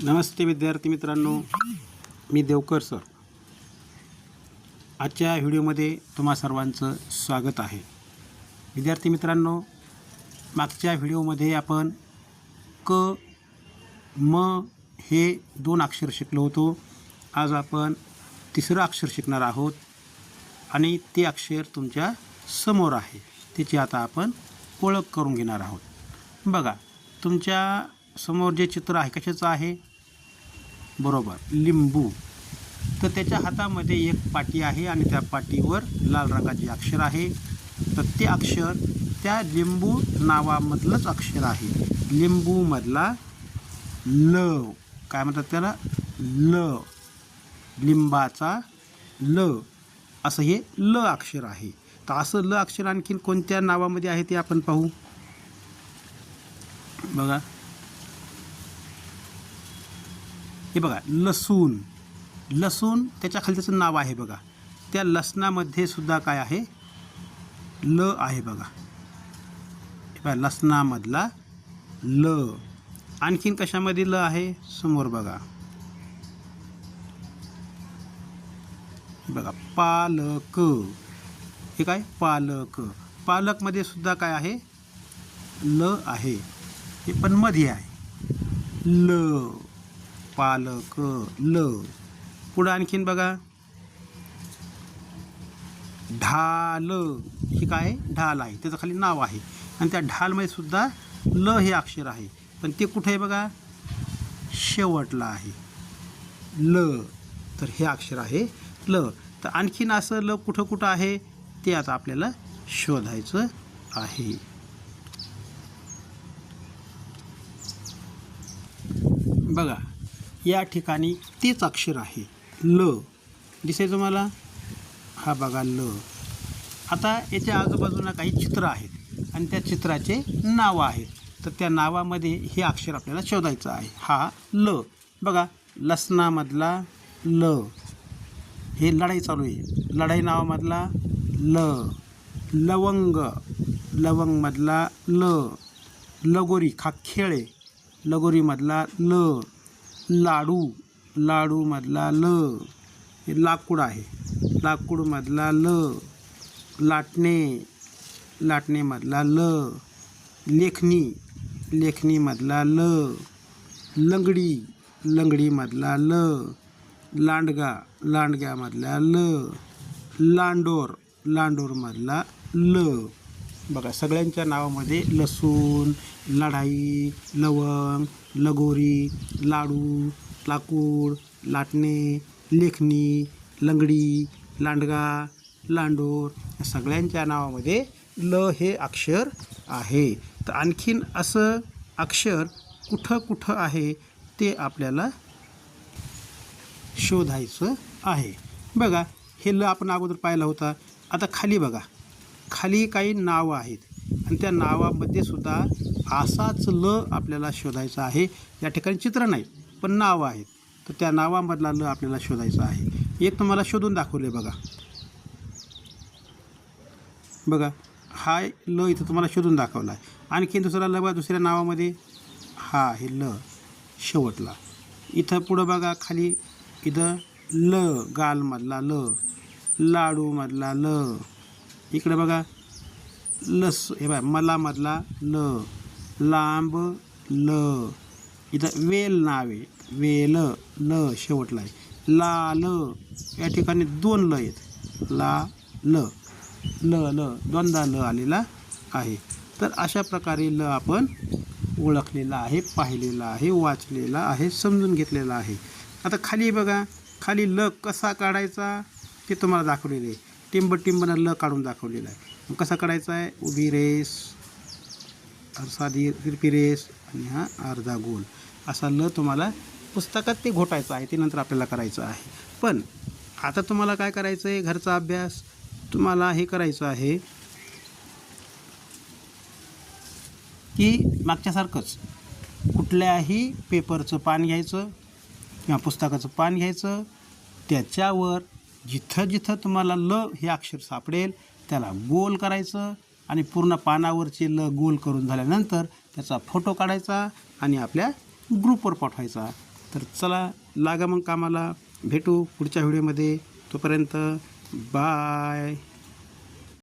नमस्ते विद्यार्थी मित्रांनो, मी देवकर सर. आजच्या व्हिडिओमध्ये तुम्हा सर्वांचं स्वागत आहे. विद्यार्थी मित्रांनो, मागच्या व्हिडिओमध्ये आपण क म हे 2 अक्षर शिकलो होतो. आज आपण तिसरं अक्षर शिकणार आहोत आणि ते अक्षर तुमच्या समोर आहे. त्याची आता आपण ओळख करून घेणार आहोत. बघा, तुमच्या समोर जे चित्र आहे कशाचं आहे? बरोबर, लिंबू. तर त्याच्या हातामध्ये एक पाटी आहे आणि त्या पाटीवर लाल रंगाचे अक्षर आहे. तर ते अक्षर त्या लिंबू नावामधलंच अक्षर आहे. लिंबूमधला ल, काय म्हणतात त्याला? ल, लिंबाचा ल, असं हे ल अक्षर आहे. तर असं ल अक्षर आणखीन कोणत्या नावामध्ये आहे ते आपण पाहू. बघा, हे बघा, लसूण. लसूण त्याच्या खाली त्याचं नाव आहे. बघा, त्या लसणामध्ये सुद्धा काय आहे? ल आहे. बघा, हे बघा, लसणामधला ल. आणखीन कशामध्ये ल आहे? समोर बघा, बघा, पालक. हे काय? पालक. पालकमध्ये सुद्धा काय आहे? ल आहे. हे पण मध्ये आहे. ल, पालक, ल. पुढं आणखीन बघा, ढाल. हे काय? ढाल आहे. त्याचं खाली नाव आहे आणि त्या ढालमध्ये सुद्धा ल हे अक्षर आहे. पण ते कुठे आहे? बघा, शेवटला आहे ल. तर हे अक्षर आहे ल. तर आणखीन असं ल कुठं कुठं आहे ते आता आपल्याला शोधायचं आहे. बघा, या ठिकाणी तेच अक्षर आहे ल. दिसेल तुम्हाला? हा बघा, ल. आता याच्या आजूबाजूला काही चित्र आहेत आणि त्या चित्राचे नावं आहेत. तर त्या नावामध्ये हे अक्षर आपल्याला शोधायचं आहे. हा ल. बघा, लसणामधला ल. हे लढाई चालू आहे. लढाई नावामधला ल. लवंग, लवंगमधला ल. लगोरी, हा खेळ आहे. लगोरीमधला ल. लाडू, लाडूमधला ल. हे लाकूड आहे. लाकूडमधला ल. लाटणे, लाटणेमधला ल. लेखणी, लेखणीमधला ल. लंगडी, लंगडीमधला ल. लांडगा, लांडग्यामधला ल. लांडोर, लांडोरमधला ल. बघा, सगळ्यांच्या नावामध्ये लसूण, लढाई, लवंग, लगोरी, लाडू, लाकूड, लाटणे, लेखणी, लंगडी, लांडगा, लांडोर या सगळ्यांच्या नावामध्ये ल हे अक्षर आहे. तर आणखीन असं अक्षर कुठं कुठं आहे ते आपल्याला शोधायचं आहे. बघा, हे ल आपण अगोदर पाहिला होता. आता खाली बघा, खाली काही नावं आहेत आणि त्या नावामध्ये सुद्धा असाच ल आपल्याला शोधायचा आहे. या ठिकाणी चित्र नाही पण नावं आहेत. तर त्या नावामधला ल आपल्याला शोधायचा आहे. एक तुम्हाला शोधून दाखवले. बघा, बघा, हा ल इथं तुम्हाला शोधून दाखवला आहे. आणखी दुसरा ल बघा, दुसऱ्या नावामध्ये हा हे ल शेवटला. इथं पुढं बघा, खाली इथं ल, गालमधला ल. लाडूमधला ल. इकडे बघा, हे बघा, मलामधला ल. लांब ल. इथं वेल नावे, वेल, ल शेवटला आहे. लाल, या ठिकाणी 2 ल आहेत. ला ल, ल ल, दोनदा ल आलेला आहे. तर अशा प्रकारे ल आपण ओळखलेला आहे, पाहिलेला आहे, वाचलेला आहे, समजून घेतलेला आहे. आता खाली बघा, खाली ल कसा काढायचा ते तुम्हाला दाखवलेलं आहे. टिंबनं ल काढून दाखवलेलं आहे. मग कसा काढायचा आहे? उभी रेस, साधी तिरपी रेस आणि हा अर्धा गोल, असा ल तुम्हाला पुस्तकात ते घोटायचं आहे. ते नंतर आपल्याला करायचं आहे. पण आता तुम्हाला काय करायचं आहे? घरचा अभ्यास तुम्हाला हे करायचं आहे की मागच्यासारखंच कुठल्याही पेपरचं पान घ्यायचं किंवा पुस्तकाचं पान घ्यायचं. त्याच्यावर जिथं जिथं तुम्हाला ल हे अक्षर सापडेल त्याला गोल करायचं आणि पूर्ण पानावरचे ल गोल करून झाल्यानंतर त्याचा फोटो काढायचा आणि आपल्या ग्रुपवर पाठवायचा. तर चला लागा मग कामाला, भेटू पुढच्या व्हिडिओमध्ये. तोपर्यंत बाय.